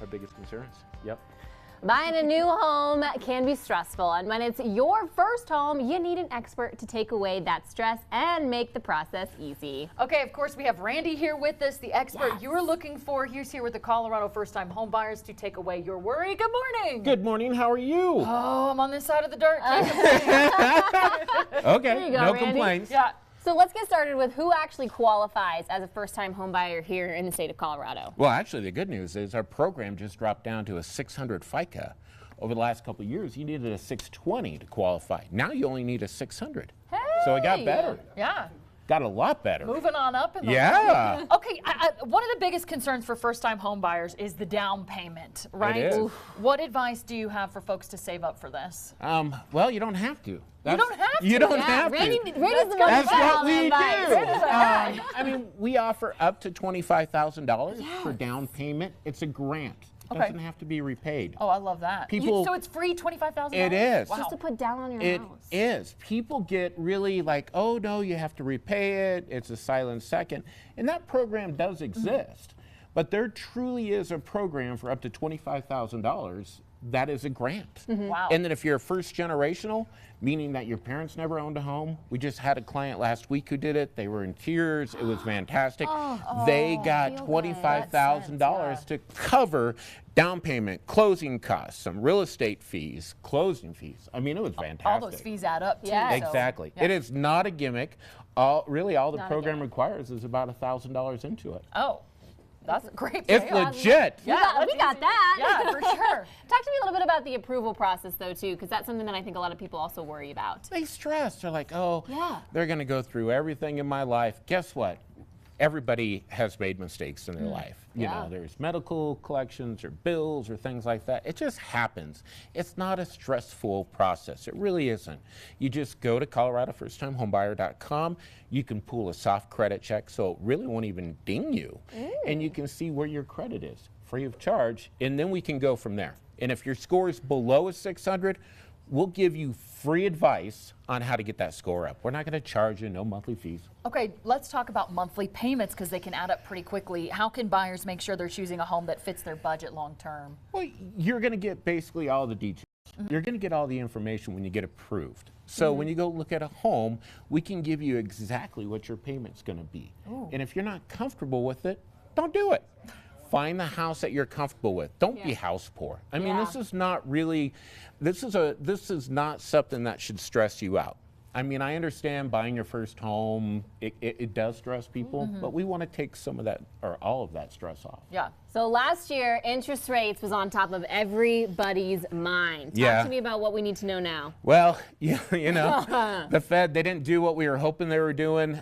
our biggest concerns. Yep. Buying a new home can be stressful, and when it's your first home, you need an expert to take away that stress and make the process easy. Okay, of course, we have Randy here with us, the expert Yes. you were looking for. He's here with the Colorado first-time home buyers to take away your worry. Good morning. Good morning. How are you? Oh, I'm on this side of the dirt. Can't complain. Okay. There you go, No Randy. complaints. Yeah. So let's get started with who actually qualifies as a first-time home buyer here in the state of Colorado. Well, actually, the good news is our program just dropped down to a 600 FICA. Over the last couple of years, you needed a 620 to qualify. Now you only need a 600. Hey! So it got better. Yeah. Got a lot better. Moving on up in the Yeah. Okay, one of the biggest concerns for first-time home buyers is the down payment, right? It is. Oof. What advice do you have for folks to save up for this? Well, you don't have to. You don't have to? You don't Yeah, have Randy's to. the most That's what we do. advice. I mean, we offer up to $25,000 for down payment. It's a grant. It Okay. doesn't have to be repaid. Oh, I love that. People- So it's free $25,000? It is. Wow. Just to put down on your It house. is. People get really like, oh no, you have to repay it. It's a silent second. And that program does exist. But there truly is a program for up to $25,000 that is a grant. Wow. And then if you're first generational, meaning that your parents never owned a home, we just had a client last week who did it. They were in tears. It was fantastic. They got feel good. $25,000 to cover down payment, closing costs, some real estate fees, closing fees. I mean, it was fantastic. All those fees add up, too. Yeah. so- Exactly. yeah. It is not a gimmick. Really, all the Not a program gimmick. requires is about $1,000 into it. Oh, that's a great It's payoff. legit. We got that's that. Yeah, for sure. Talk to me a little bit about the approval process, though, too, because that's something that I think a lot of people also worry about. They stress. They're like, oh, Yeah. they're going to go through everything in my life. Guess what? Everybody has made mistakes in their life. You Yeah. know, there's medical collections or bills or things like that. It just happens. It's not a stressful process. It really isn't. You just go to ColoradoFirstTimeHomebuyer.com. You can pull a soft credit check, so it really won't even ding you. And you can see where your credit is, free of charge, and then we can go from there. And if your score is below a 600, we'll give you free advice on how to get that score up. We're not going to charge you no monthly fees. Okay, let's talk about monthly payments because they can add up pretty quickly. How can buyers make sure they're choosing a home that fits their budget long term? Well, you're going to get basically all the details. You're going to get all the information when you get approved. So when you go look at a home, we can give you exactly what your payment's going to be. And if you're not comfortable with it, don't do it. Find the house that you're comfortable with. Don't be house poor. I mean, this is not really, this is not something that should stress you out. I mean, I understand buying your first home, it does stress people, but we want to take some of that or all of that stress off. Yeah. So last year, interest rates was on top of everybody's mind. Talk to me about what we need to know now. Well, you know, the Fed, they didn't do what we were hoping they were doing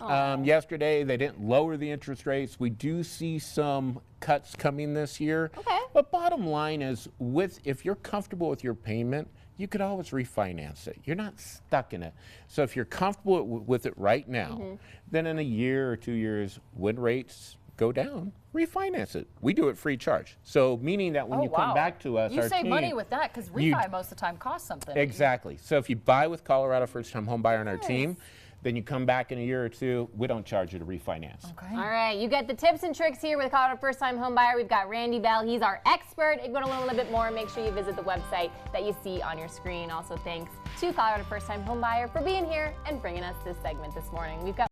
yesterday. They didn't lower the interest rates. We do see some cuts coming this year. Okay. But bottom line is, if you're comfortable with your payment, you could always refinance it. You're not stuck in it. So if you're comfortable with it right now, then in a year or 2 years, when rates go down, refinance it. We do it free charge. So meaning that when you come back to us, you our save team, money with that because refi most of the time costs something. Exactly. So if you buy with Colorado First Time Home Buyer on our team, then you come back in a year or two, we don't charge you to refinance. Okay. All right, you get the tips and tricks here with Colorado First Time Home Buyer. We've got Randy Bell. He's our expert. If you want to learn a little bit more, make sure you visit the website that you see on your screen. Also, thanks to Colorado First Time Home Buyer for being here and bringing us this segment this morning. We've got